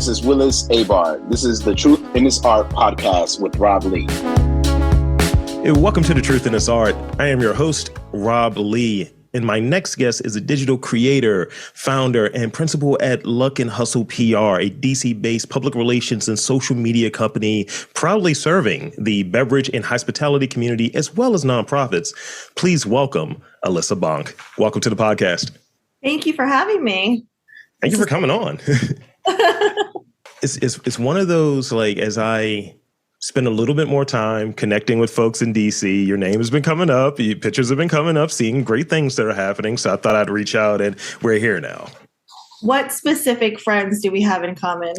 This is Willis Abar. This is the Truth in This Art podcast with Rob Lee. Hey, welcome to the Truth in This Art. I am your host, Rob Lee. And my next guest is a digital creator, founder, and principal at Luck and Hustle PR, a DC-based public relations and social media company proudly serving the beverage and hospitality community as well as nonprofits. Please welcome Alyssa Bonk. Welcome to the podcast. Thank you for having me. Thank you for coming on. It's one of those, like, as I spend a little bit more time connecting with folks in DC, your name has been coming up, your pictures have been coming up, seeing great things that are happening. So I thought I'd reach out, and we're here now. What specific friends do we have in common?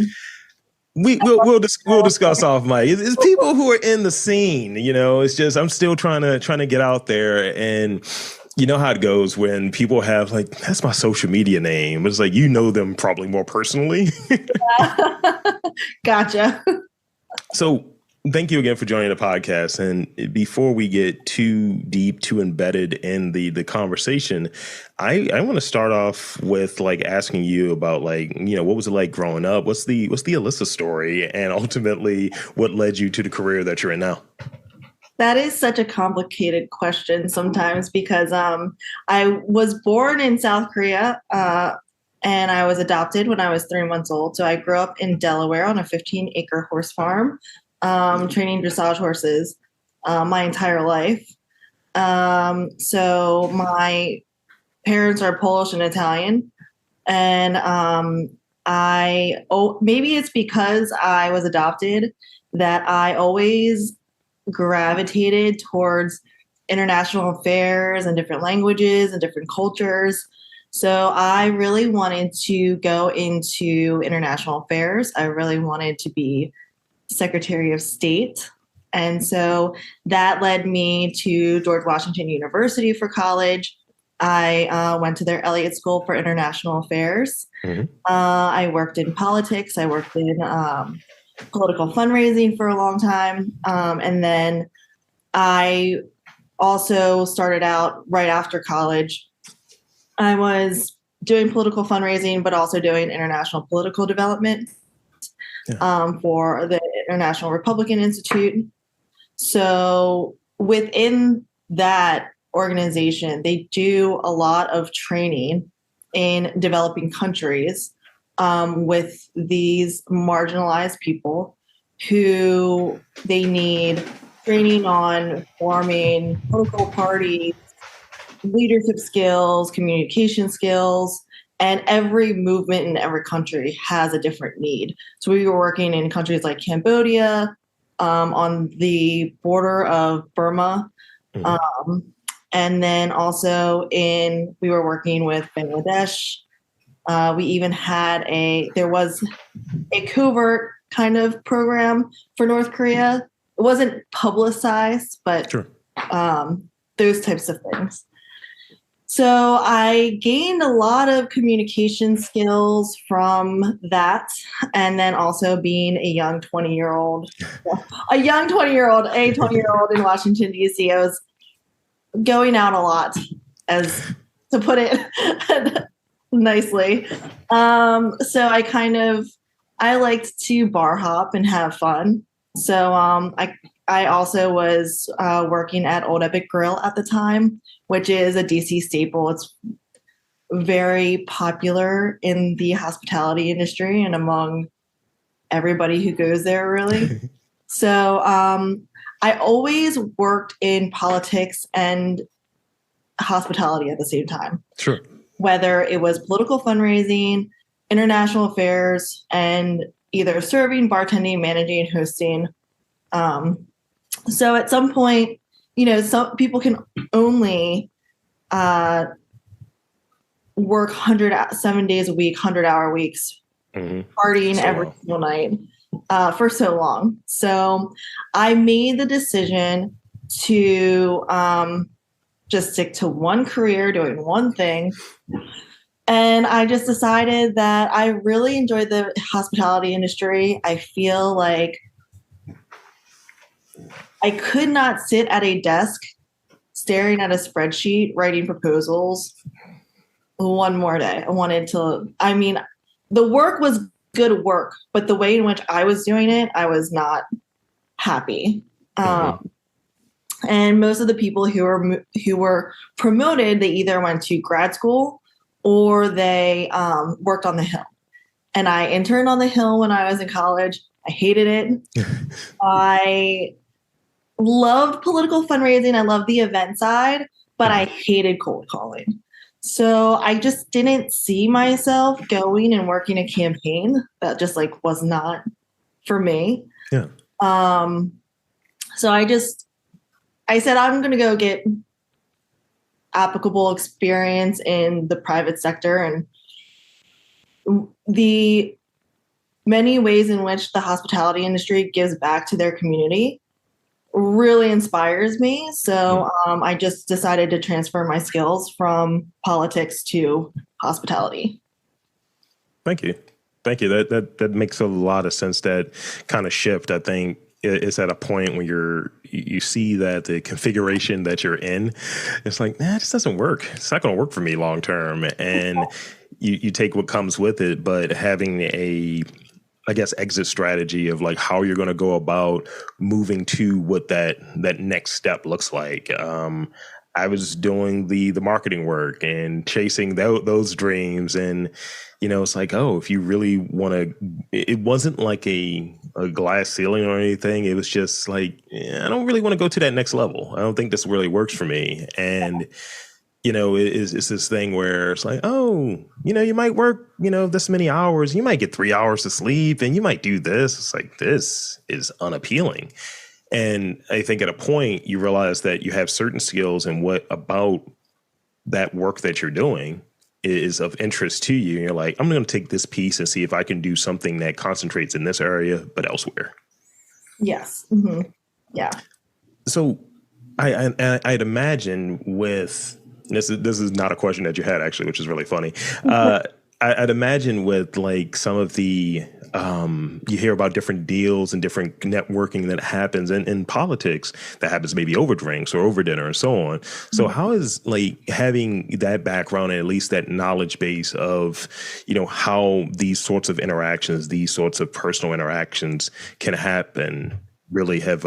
We'll discuss off mic. It's people who are in the scene. You know, it's just I'm still trying to get out there, and you know how it goes when people have, like, that's my social media name. It's like, you know them probably more personally. Gotcha. So thank you again for joining the podcast. And before we get too deep, too embedded in the conversation, I want to start off with, like, asking you about, like, you know, what was it like growing up? What's the Alyssa story, and ultimately what led you to the career that you're in now? That is such a complicated question sometimes because I was born in South Korea and I was adopted when I was 3 months old. So I grew up in Delaware on a 15-acre horse farm, training dressage horses my entire life. So my parents are Polish and Italian. And maybe it's because I was adopted that I always gravitated towards international affairs and different languages and different cultures. So I really wanted to go into international affairs. I really wanted to be Secretary of State. And so that led me to George Washington University for college. I went to their Elliott School for International Affairs. Mm-hmm. I worked in politics. I worked in political fundraising for a long time. And then I also started out right after college. I was doing political fundraising, but also doing international political development for the International Republican Institute. So within that organization, they do a lot of training in developing countries with these marginalized people who they need training on forming political parties, leadership skills, communication skills, and every movement in every country has a different need. So we were working in countries like Cambodia, on the border of Burma, and then also we were working with Bangladesh. We even had there was a covert kind of program for North Korea. It wasn't publicized, but sure. Those types of things. So I gained a lot of communication skills from that. And then also being a young 20-year-old in Washington, D.C., I was going out a lot, as to put it nicely. So I liked to bar hop and have fun. So I also was working at Old Epic Grill at the time, which is a DC staple. It's very popular in the hospitality industry and among everybody who goes there, really. So I always worked in politics and hospitality at the same time. Sure. Whether it was political fundraising, international affairs, and either serving, bartending, managing, hosting. So at some point, you know, some people can only work 7 days a week, 100-hour weeks, partying every single night for so long. So I made the decision to just stick to one career, doing one thing. And I just decided that I really enjoy the hospitality industry. I feel like I could not sit at a desk staring at a spreadsheet, writing proposals one more day. The work was good work, but the way in which I was doing it, I was not happy. And most of the people who were promoted, they either went to grad school or they worked on the Hill. And I interned on the Hill when I was in college. I hated it. I loved political fundraising. I loved the event side, but I hated cold calling. So I just didn't see myself going and working a campaign. That just like was not for me. Yeah. So I said, I'm going to go get applicable experience in the private sector, and the many ways in which the hospitality industry gives back to their community really inspires me. So I just decided to transfer my skills from politics to hospitality. Thank you. Thank you. That makes a lot of sense. That kind of shift, I think, is at a point when you see that the configuration that you're in, it's like, this doesn't work. It's not going to work for me long term. And you take what comes with it, but having a, I guess, exit strategy of like how you're going to go about moving to what that next step looks like. I was doing the marketing work and chasing those dreams, and it's like, if you really want to, it wasn't like a glass ceiling or anything. It was just like, I don't really want to go to that next level. I don't think this really works for me. And it's this thing where it's like, you might work, this many hours, you might get 3 hours of sleep, and you might do this. It's like, this is unappealing. And I think at a point you realize that you have certain skills, and what about that work that you're doing is of interest to you. And you're like, I'm going to take this piece and see if I can do something that concentrates in this area, but elsewhere. Yes. Mm-hmm. Yeah. So I'd imagine with, this is not a question that you had actually, which is really funny. I'd imagine with like some of the, you hear about different deals and different networking that happens in politics that happens maybe over drinks or over dinner and so on. So how is like having that background and at least that knowledge base of, how these sorts of interactions, these sorts of personal interactions can happen really have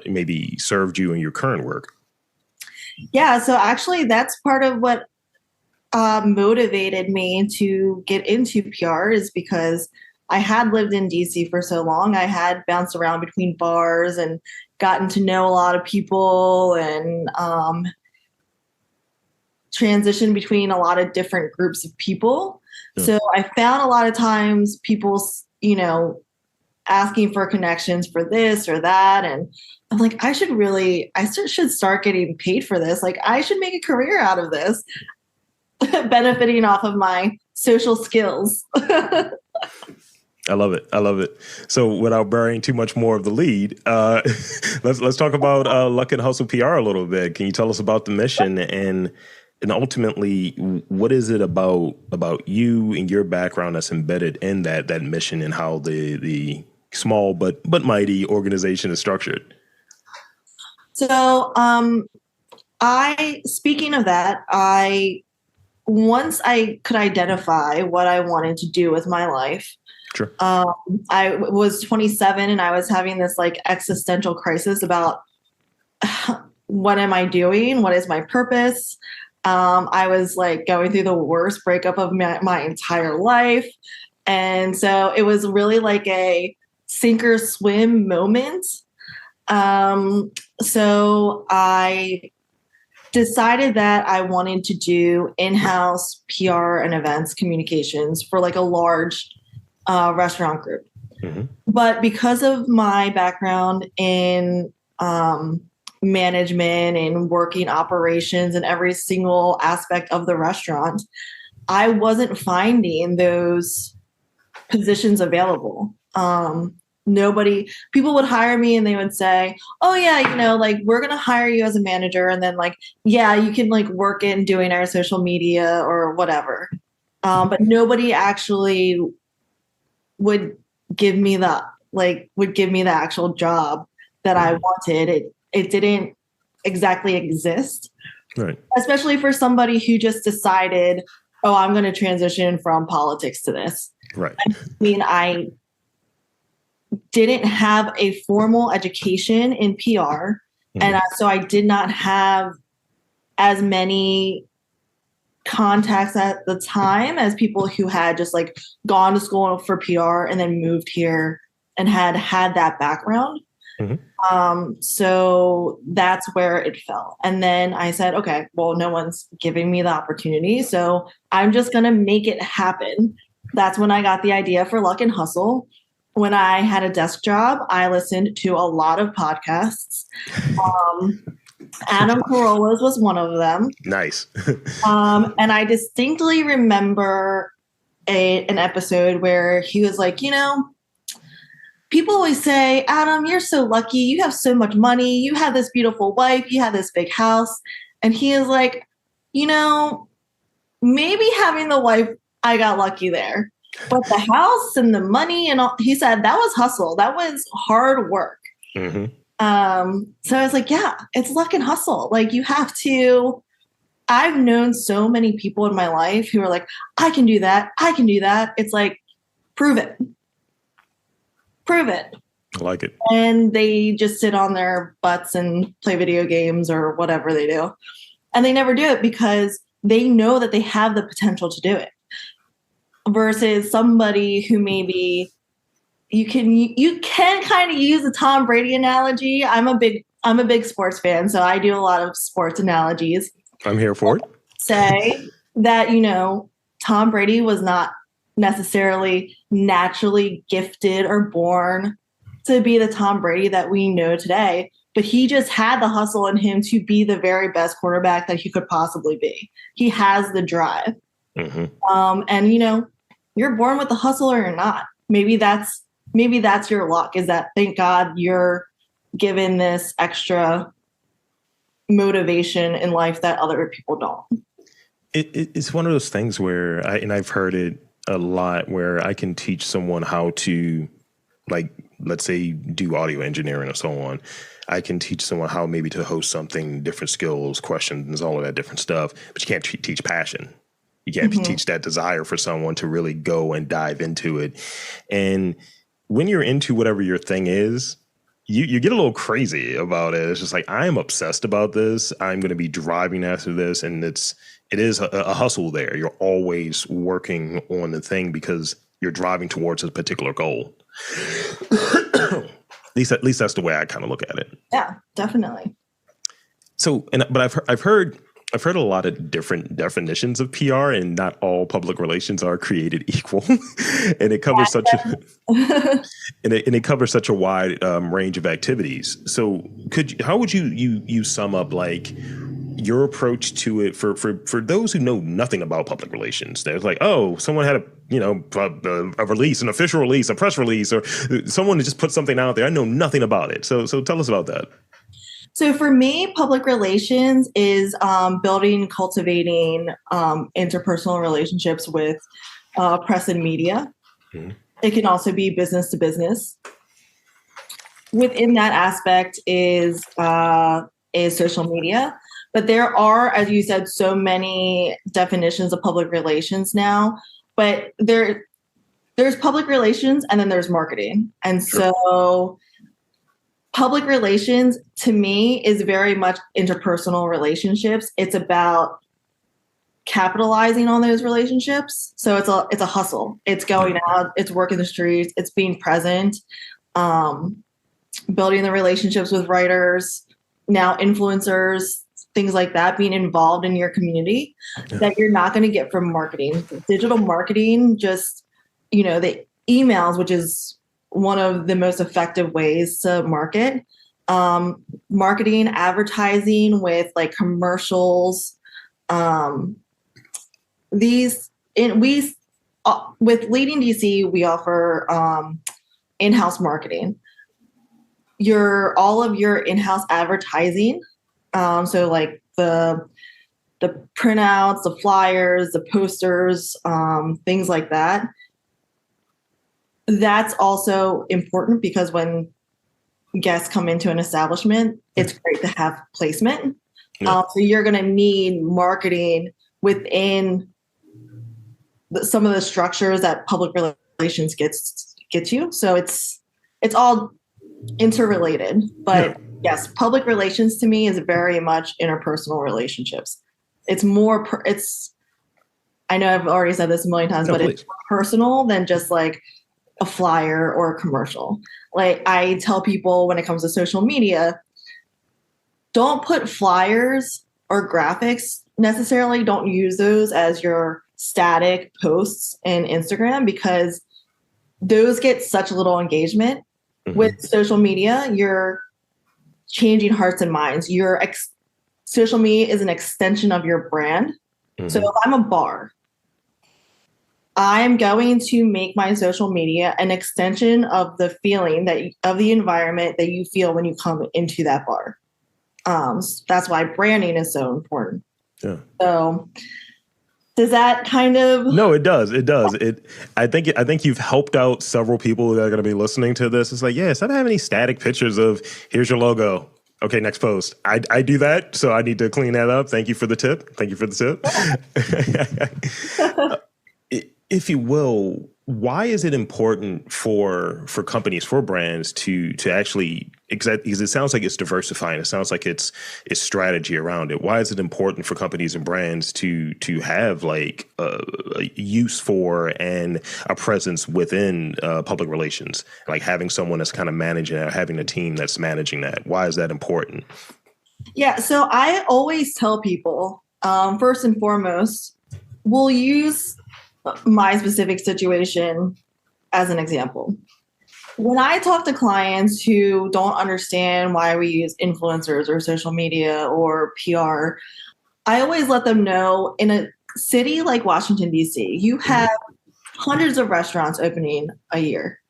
maybe served you in your current work? Yeah. So actually that's part of what motivated me to get into PR, is because I had lived in DC for so long. I had bounced around between bars and gotten to know a lot of people, and transitioned between a lot of different groups of people. Yeah. So I found a lot of times people, asking for connections for this or that. And I'm like, I should start getting paid for this. Like, I should make a career out of this, benefiting off of my social skills. I love it. So without burying too much more of the lead, let's talk about Luck and Hustle PR a little bit. Can you tell us about the mission and ultimately what is it about you and your background that's embedded in that mission, and how the small but mighty organization is structured? So speaking of that, once I could identify what I wanted to do with my life, sure. I was 27 and I was having this like existential crisis about what am I doing? What is my purpose? I was like going through the worst breakup of my entire life. And so it was really like a sink or swim moment. So I decided that I wanted to do in-house PR and events communications for like a large restaurant group. Mm-hmm. But because of my background in management and working operations and every single aspect of the restaurant, I wasn't finding those positions available. People would hire me and they would say, oh yeah, like we're going to hire you as a manager. And then like, yeah, you can like work in doing our social media or whatever. But nobody actually would give me the actual job that I wanted. It didn't exactly exist. Right. Especially for somebody who just decided, oh, I'm going to transition from politics to this. Right. I mean, I didn't have a formal education in PR. And so I did not have as many contacts at the time as people who had just like gone to school for PR and then moved here and had that background. So that's where it fell. And then I said, okay, well, no one's giving me the opportunity, so I'm just going to make it happen. That's when I got the idea for Luck and Hustle. When I had a desk job, I listened to a lot of podcasts. Adam Carolla's was one of them. Nice. And I distinctly remember an episode where he was like, people always say, Adam, you're so lucky. You have so much money. You have this beautiful wife. You have this big house. And he is like, maybe having the wife, I got lucky there. But the house and the money and all, he said that was hustle. That was hard work. So I was like, yeah, it's luck and hustle. Like you have to. I've known so many people in my life who are like, I can do that. I can do that. It's like, prove it. Prove it. I like it. And they just sit on their butts and play video games or whatever they do. And they never do it because they know that they have the potential to do it. Versus somebody who maybe you can kind of use the Tom Brady analogy. I'm a big sports fan, so I do a lot of sports analogies. I'm here for it. Say that, Tom Brady was not necessarily naturally gifted or born to be the Tom Brady that we know today, but he just had the hustle in him to be the very best quarterback that he could possibly be. He has the drive. And you're born with the hustle or you're not. Maybe that's your luck, is that thank God you're given this extra motivation in life that other people don't. It's one of those things where I've heard it a lot, where I can teach someone how to, like, let's say do audio engineering or so on. I can teach someone how maybe to host something, different skills, questions, all of that different stuff, but you can't teach passion. You can't teach that desire for someone to really go and dive into it. And when you're into whatever your thing is, you get a little crazy about it. It's just like, I am obsessed about this. I'm going to be driving after this. And it is a hustle there. You're always working on the thing because you're driving towards a particular goal. At least that's the way I kind of look at it. Yeah, definitely. So, but I've heard a lot of different definitions of PR, and not all public relations are created equal. And it covers it covers such a wide range of activities. So how would you sum up like your approach to it for those who know nothing about public relations? There's like, oh, someone had a release, an official release, a press release, or someone just put something out there. I know nothing about it. So tell us about that. So for me, public relations is building and cultivating interpersonal relationships with press and media. It can also be business to business. Within that aspect is social media. But there are, as you said, so many definitions of public relations now. But there's public relations and then there's marketing. And so public relations to me is very much interpersonal relationships. It's about capitalizing on those relationships. So it's a hustle. It's going out, it's working the streets, it's being present, building the relationships with writers, now influencers, things like that, being involved in your community that you're not going to get from marketing. Digital marketing, just, the emails, which is one of the most effective ways to market. Marketing, advertising with like commercials. With Leading DC, we offer in-house marketing. All of your in-house advertising. So like the printouts, the flyers, the posters, things like that. That's also important because when guests come into an establishment, it's great to have placement. So you're going to need marketing within some of the structures that public relations gets you. So it's all interrelated. But yes, public relations to me is very much interpersonal relationships. It's more, I know I've already said this a million times, but it's more personal than just like a flyer or a commercial. Like I tell people when it comes to social media, don't put flyers or graphics necessarily. Don't use those as your static posts in Instagram because those get such little engagement. With social media, you're changing hearts and minds. Social media is an extension of your brand. So if I'm a bar, I'm going to make my social media an extension of the feeling of the environment that you feel when you come into that bar. That's why branding is so important. Yeah. So does that kind of? No, it does. It does. I think you've helped out several people that are going to be listening to this. It's like, yeah, instead of having any static pictures of here's your logo. Okay, next post. I do that, so I need to clean that up. Thank you for the tip. If you will, why is it important for companies, for brands to actually, because it sounds like it's diversifying. It sounds like it's strategy around it. Why is it important for companies and brands to have like a use for and a presence within public relations, like having someone that's kind of managing it, having a team that's managing that? Why is that important? Yeah, so I always tell people, first and foremost, we'll use my specific situation as an example. When I talk to clients who don't understand why we use influencers or social media or PR, I always let them know in a city like Washington, D.C., you have hundreds of restaurants opening a year.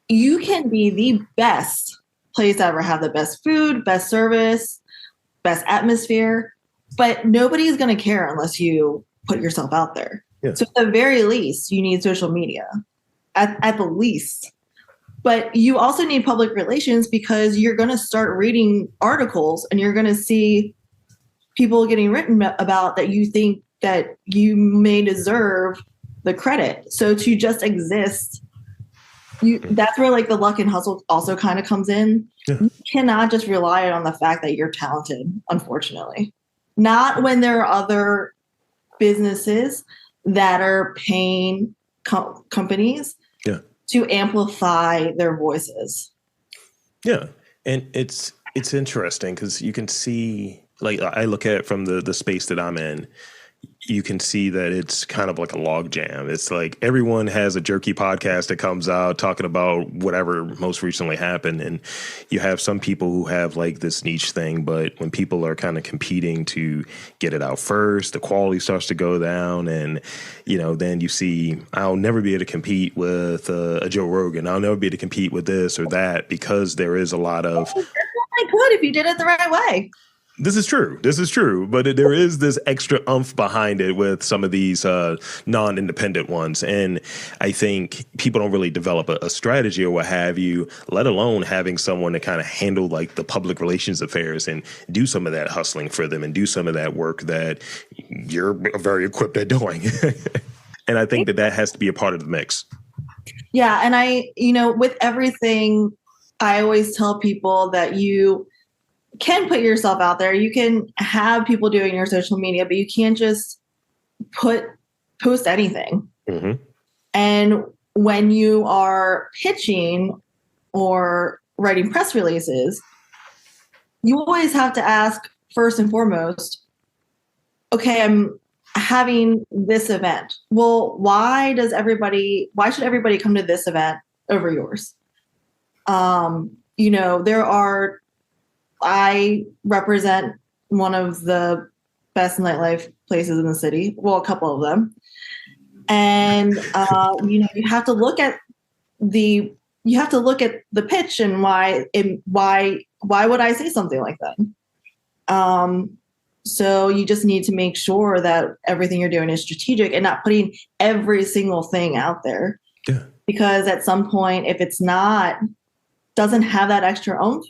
You can be the best place to ever have the best food, best service, best atmosphere, but nobody's going to care unless you put yourself out there. Yeah. So at the very least, you need social media, at the least. But you also need public relations because you're going to start reading articles and you're going to see people getting written about that you think that you may deserve the credit. So to just exist, that's where like the luck and hustle also kind of comes in. Yeah. You cannot just rely on the fact that you're talented, unfortunately. Not when there are other businesses that are paying companies to amplify their voices. Yeah. And it's interesting because you can see, like I look at it from the space that I'm in, you can see that it's kind of like a log jam. It's like everyone has a jerky podcast that comes out talking about whatever most recently happened. And you have some people who have like this niche thing, but when people are kind of competing to get it out first, the quality starts to go down. And, you know, then you see, I'll never be able to compete with a Joe Rogan. I'll never be able to compete with this or that because there is a lot of. I could if you did it the right way. This is true. But there is this extra oomph behind it with some of these non-independent ones. And I think people don't really develop a strategy or what have you, let alone having someone to kind of handle like the public relations affairs and do some of that hustling for them and do some of that work that you're very equipped at doing. And I think that has to be a part of the mix. Yeah. And with everything, I always tell people that you can put yourself out there. You can have people doing your social media, but you can't just post anything. Mm-hmm. And when you are pitching or writing press releases, you always have to ask first and foremost, okay, I'm having this event. Well, why should everybody come to this event over yours? I represent one of the best nightlife places in the city. Well, a couple of them. And, you have to look at the pitch and why would I say something like that? So you just need to make sure that everything you're doing is strategic and not putting every single thing out there. Yeah. Because at some point, if it's doesn't have that extra oomph,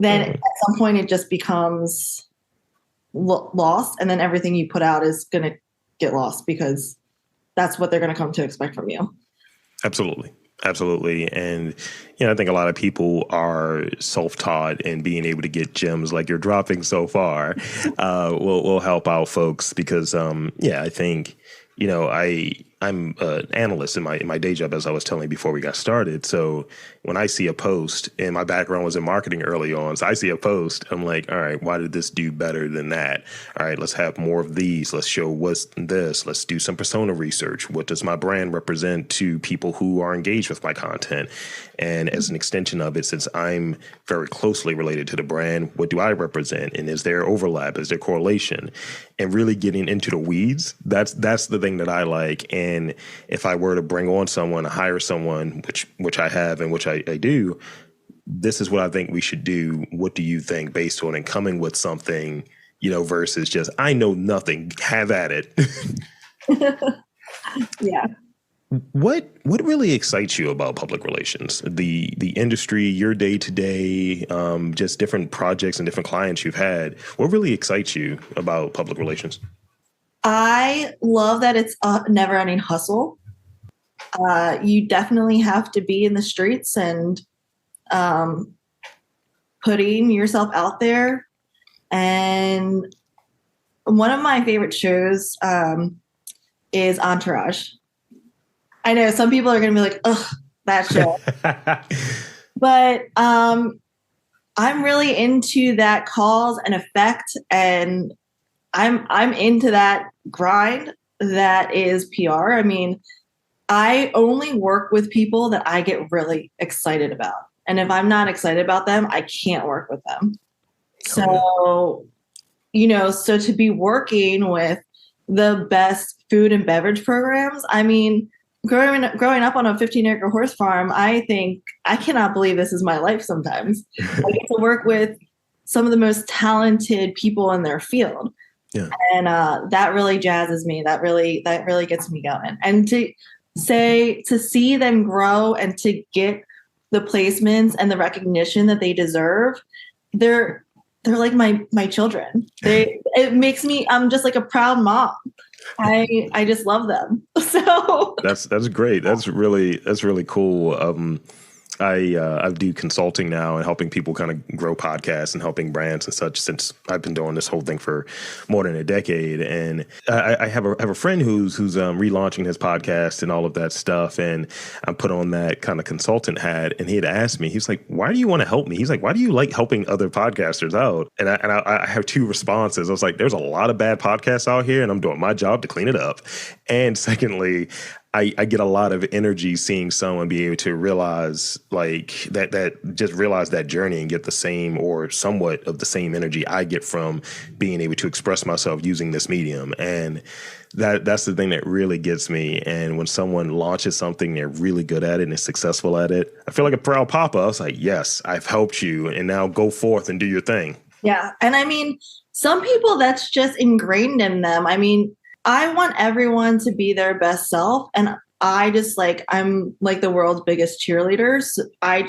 then at some point it just becomes lost. And then everything you put out is going to get lost because that's what they're going to come to expect from you. Absolutely. Absolutely. And, I think a lot of people are self-taught, and being able to get gems like you're dropping so far will help out folks because, I think, I'm an analyst in my day job, as I was telling you before we got started. So when I see a post, and my background was in marketing early on, so I see a post, I'm like, all right, why did this do better than that? All right, let's have more of these. Let's show what's this. Let's do some persona research. What does my brand represent to people who are engaged with my content? And as an extension of it, since I'm very closely related to the brand, what do I represent? And is there overlap? Is there correlation? And really getting into the weeds, that's the thing that I like. And if I were to bring on someone, hire someone, which I have and which I do, this is what I think we should do. What do you think, based on and coming with something, versus just, I know nothing, have at it. Yeah. What really excites you about public relations? The industry, your day to day, just different projects and different clients you've had. What really excites you about public relations? I love that it's a never ending hustle. You definitely have to be in the streets and putting yourself out there. And one of my favorite shows is Entourage. I know some people are going to be like, ugh, that show. But I'm really into that cause and effect, and I'm into that grind that is PR. I mean, I only work with people that I get really excited about. And if I'm not excited about them, I can't work with them. So, so to be working with the best food and beverage programs, I mean, growing up on a 15-acre horse farm, I think I cannot believe this is my life sometimes. I get to work with some of the most talented people in their field. Yeah. And that really jazzes me. That really gets me going. And to see them grow and to get the placements and the recognition that they deserve, they're like my children. It makes me, I'm just like a proud mom. I just love them. So that's great. That's really cool. I do consulting now and helping people kind of grow podcasts and helping brands and such, since I've been doing this whole thing for more than a decade. And I have a friend who's relaunching his podcast and all of that stuff. And I put on that kind of consultant hat, and he had asked me, he's like, why do you want to help me? He's like, why do you like helping other podcasters out? And I have two responses. I was like, there's a lot of bad podcasts out here, and I'm doing my job to clean it up. And secondly, I get a lot of energy seeing someone be able to realize realize that journey and get the same or somewhat of the same energy I get from being able to express myself using this medium. And that's the thing that really gets me. And when someone launches something, they're really good at it and is successful at it, I feel like a proud papa. I was like, yes, I've helped you, and now go forth and do your thing. Yeah. And I mean, some people, that's just ingrained in them. I mean, I want everyone to be their best self. And I'm like the world's biggest cheerleader. So I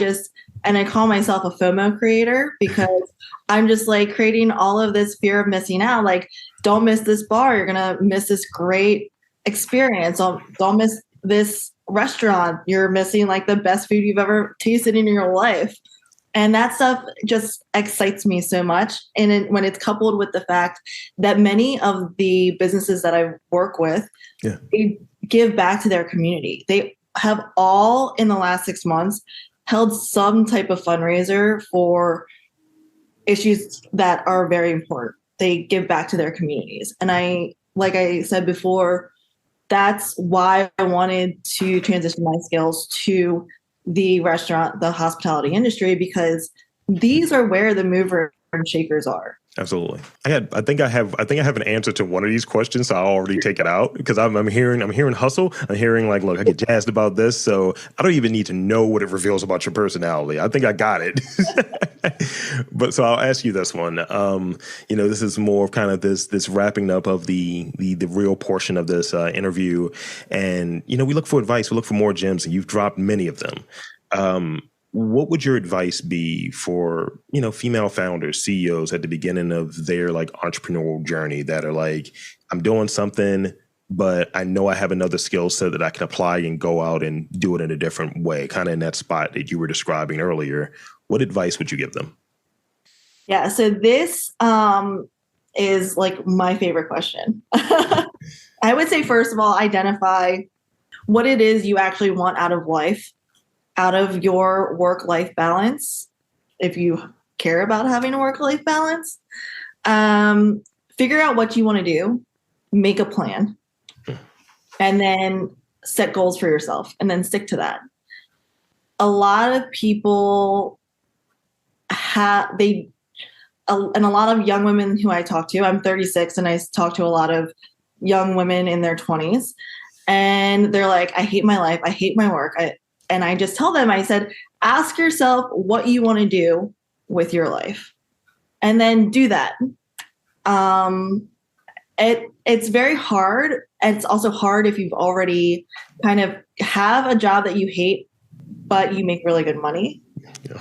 call myself a FOMO creator, because I'm just like creating all of this fear of missing out. Like, don't miss this bar. You're going to miss this great experience. Don't miss this restaurant. You're missing like the best food you've ever tasted in your life. And that stuff just excites me so much. And when it's coupled with the fact that many of the businesses that I work with, they give back to their community. They have all, in the last 6 months, held some type of fundraiser for issues that are very important. They give back to their communities. And like I said before, that's why I wanted to transition my skills to the restaurant, the hospitality industry, because these are where the mover and shakers are. Absolutely. I think I have an answer to one of these questions, so I'll already take it out, because I'm hearing hustle. I'm hearing like, look, I get jazzed about this, so I don't even need to know what it reveals about your personality. I think I got it. But so I'll ask you this one. This is more of kind of this wrapping up of the real portion of this interview, and we look for advice, we look for more gems, and you've dropped many of them. What would your advice be for, female founders, CEOs at the beginning of their like entrepreneurial journey that are like, I'm doing something, but I know I have another skill set that I can apply and go out and do it in a different way, kind of in that spot that you were describing earlier. What advice would you give them? Yeah, so this is like my favorite question. I would say, first of all, identify what it is you actually want out of life, out of your work-life balance, if you care about having a work-life balance. Figure out what you want to do, make a plan, and then set goals for yourself, and then stick to that. A lot of people and a lot of young women who I talk to, I'm 36 and I talk to a lot of young women in their 20s, and they're like, I hate my life. I hate my work. And I just tell them, I said, ask yourself what you want to do with your life and then do that. It's very hard. And it's also hard if you've already kind of have a job that you hate, but you make really good money. Yeah.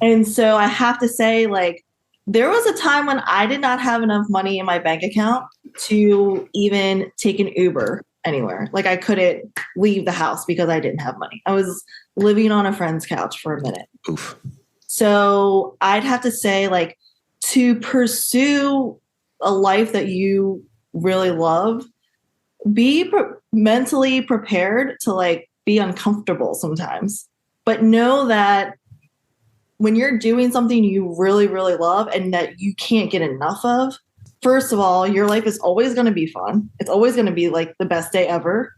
And so I have to say, like, there was a time when I did not have enough money in my bank account to even take an Uber anywhere. Like, I couldn't leave the house because I didn't have money. I was living on a friend's couch for a minute. Oof. So I'd have to say, like, to pursue a life that you really love, be mentally prepared to, like, be uncomfortable sometimes, but know that when you're doing something you really, really love and that you can't get enough of, first of all, your life is always going to be fun. It's always going to be like the best day ever.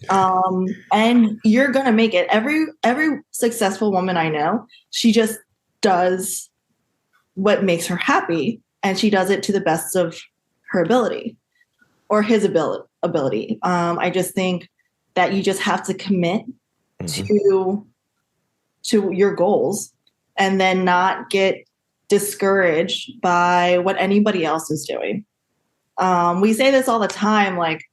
And you're going to make it. Every successful woman I know, she just does what makes her happy, and she does it to the best of her ability or his ability. I just think that you just have to commit to your goals and then not get discouraged by what anybody else is doing. We say this all the time, like,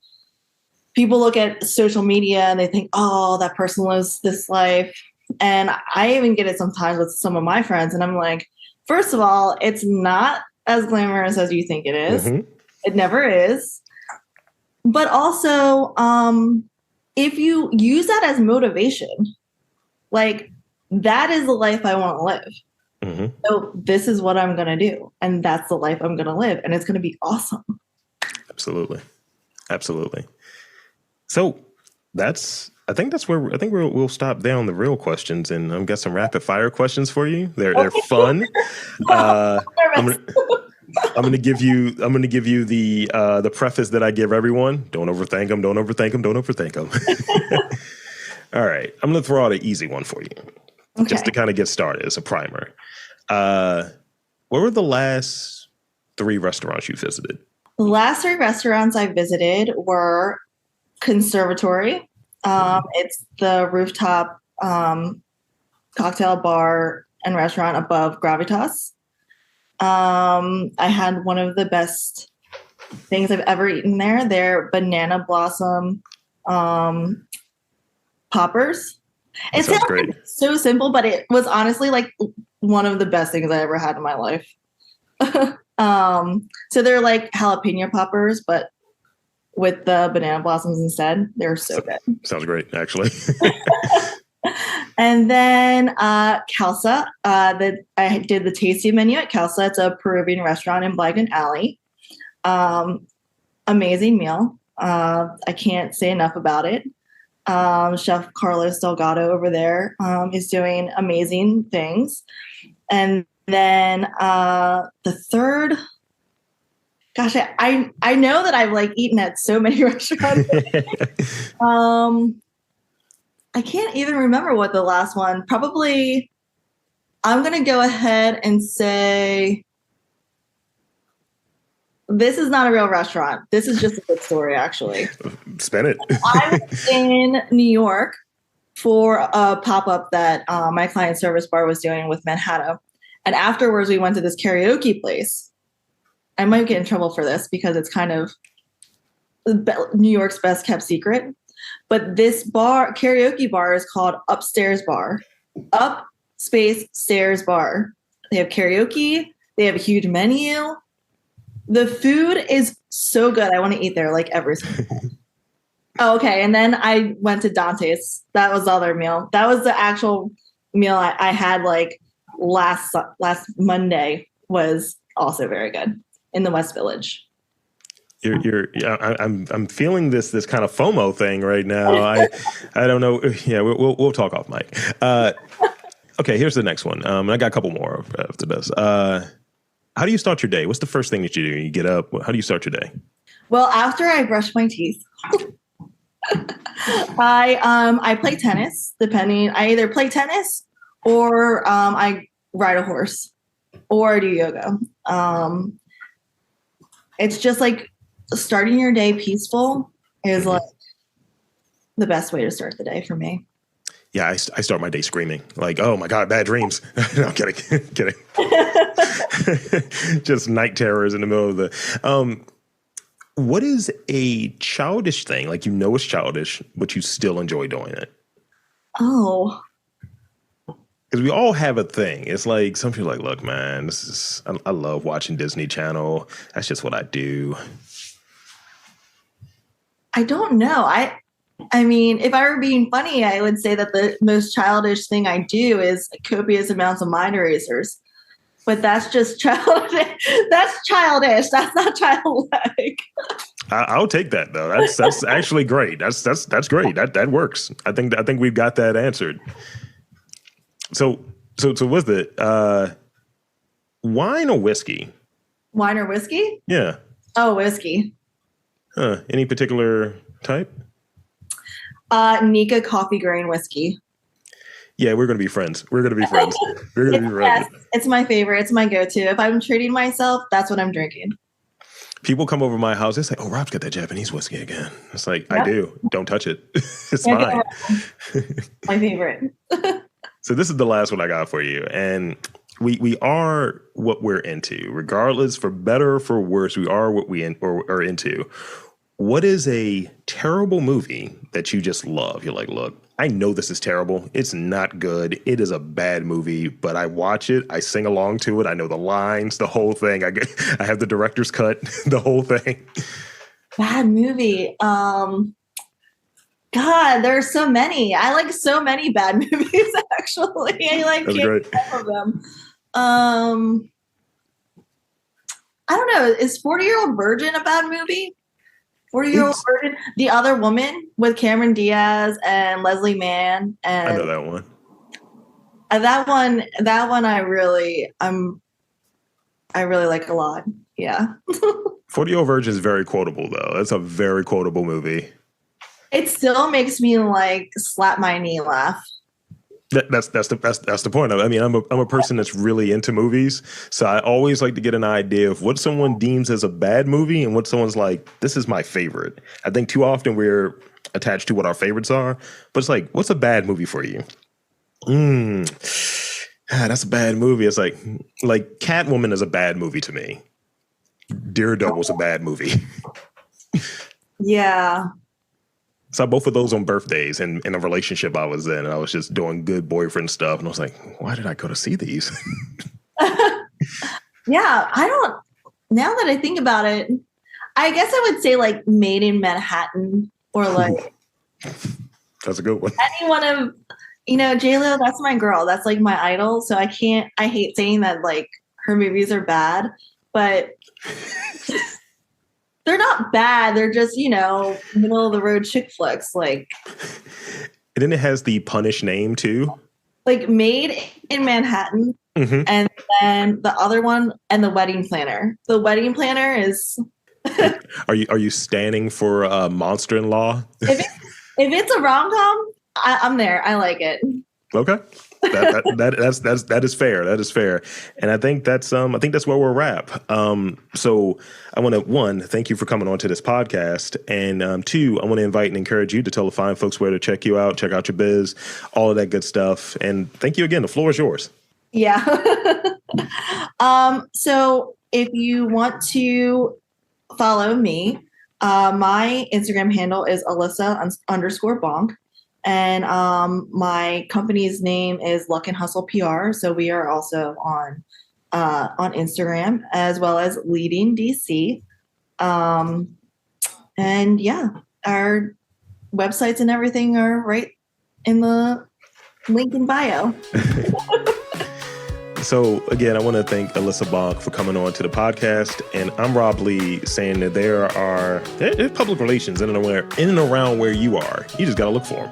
people look at social media and they think, oh, that person lives this life. And I even get it sometimes with some of my friends. And I'm like, first of all, it's not as glamorous as you think it is. Mm-hmm. It never is. But also, if you use that as motivation, like, that is the life I want to live. Mm-hmm. So this is what I'm going to do. And that's the life I'm going to live. And it's going to be awesome. Absolutely. Absolutely. So I think we'll stop there on the real questions, and I've got some rapid fire questions for you. They're fun. I'm gonna give you the preface that I give everyone. Don't overthink them. Don't overthink them. Don't overthink them. All right. I'm gonna throw out an easy one for you, just to kind of get started as a primer. What were the last 3 restaurants you visited? The last 3 restaurants I visited were Conservatory. It's the rooftop cocktail bar and restaurant above Gravitas. I had one of the best things I've ever eaten there. They're banana blossom poppers. It sounds great. So simple, but it was honestly like one of the best things I ever had in my life. So they're like jalapeno poppers, but with the banana blossoms instead. They're so good. Sounds great, actually. And then Calza, I did the tasting menu at Calza. It's a Peruvian restaurant in Blagan Alley. Amazing meal. I can't say enough about it. Chef Carlos Delgado over there is doing amazing things. And then the third, gosh, I know that I've like eaten at so many restaurants. I can't even remember what the last one. Probably, I'm going to go ahead and say this is not a real restaurant. This is just a good story, actually. Spin it. I was in New York for a pop-up that my client service bar was doing with Manhattan. And afterwards, we went to this karaoke place. I might get in trouble for this because it's kind of New York's best kept secret. But this karaoke bar is called Upstairs Bar. Up space stairs bar. They have karaoke. They have a huge menu. The food is so good. I want to eat there like every single day. Oh, okay. And then I went to Dante's. That was the other meal. That was the actual meal I had like last Monday, was also very good in the West Village. I'm feeling this kind of FOMO thing right now. I don't know. Yeah, we'll talk off mic. Okay, here's the next one. I got a couple more after this. How do you start your day? What's the first thing that you do? You get up. How do you start your day? Well, after I brush my teeth, I play tennis. I either play tennis or I ride a horse or do yoga. It's just like starting your day peaceful is like the best way to start the day for me. Yeah, I start my day screaming like, "Oh my God, bad dreams!" No, I'm kidding. Just night terrors in the middle of the. What is a childish thing? Like, it's childish, but you still enjoy doing it. Oh, because we all have a thing. It's like some people are like, look, man, I love watching Disney Channel. That's just what I do. I don't know. I mean, if I were being funny, I would say that the most childish thing I do is copious amounts of mind erasers. But that's just childish. That's childish. That's not childlike. I'll take that though. That's actually great. That's great. That works. I think we've got that answered. So what's it? Wine or whiskey? Wine or whiskey? Yeah. Oh, whiskey. Any particular type? Nika coffee grain whiskey. Yeah, we're going to be friends. We're going to be friends. Yes, it's my favorite. It's my go-to. If I'm treating myself, that's what I'm drinking. People come over my house. They say, "Oh, Rob's got that Japanese whiskey again." It's like, yep. I do. Don't touch it. It's mine. My favorite. So this is the last one I got for you. And we are what we're into. Regardless, for better or for worse, we are what we are into. What is a terrible movie that you just love? You're like, look, I know this is terrible. It's not good. It is a bad movie, but I watch it. I sing along to it. I know the lines, the whole thing. I have the director's cut, the whole thing. Bad movie. God, there are so many. I like so many bad movies, actually. I like all of them. I don't know. Is 40-Year-Old Virgin a bad movie? 40-Year-Old Virgin, The Other Woman with Cameron Diaz and Leslie Mann. And I know that one. That one I really like a lot. Yeah. 40-Year-Old Virgin is very quotable though. That's a very quotable movie. It still makes me like slap my knee laugh. That's the point. I mean, I'm a person that's really into movies, so I always like to get an idea of what someone deems as a bad movie and what someone's like, this is my favorite. I think too often we're attached to what our favorites are, but it's like, what's a bad movie for you? That's a bad movie. It's like Catwoman is a bad movie to me. Daredevil's a bad movie. Yeah. Saw both of those on birthdays and in a relationship I was in, and I was just doing good boyfriend stuff. And I was like, why did I go to see these? Yeah, now that I think about it, I guess I would say like Made in Manhattan or like. That's a good one. Any one of, J-Lo, that's my girl. That's like my idol. So I hate saying that like her movies are bad, but they're not bad. They're just, middle of the road chick flicks. Like, and then it has the punish name too. Like Made in Manhattan, and then the other one and The Wedding Planner. The Wedding Planner is. Are you standing for Monster-in-Law? If it's a rom-com, I'm there. I like it. Okay. That is fair. That is fair. And I think that's where we'll wrap. So I want to, one, thank you for coming on to this podcast. And two, I want to invite and encourage you to tell the fine folks where to check you out, check out your biz, all of that good stuff. And thank you again. The floor is yours. Yeah. So if you want to follow me, my Instagram handle is Alyssa_Bonk. And my company's name is Luck and Hustle PR. So we are also on on Instagram, as well as Leading DC. And yeah, our websites and everything are right in the link in bio. So again, I want to thank Alyssa Bonk for coming on to the podcast. And I'm Rob Lee, saying that there's public relations in and around where you are. You just got to look for them.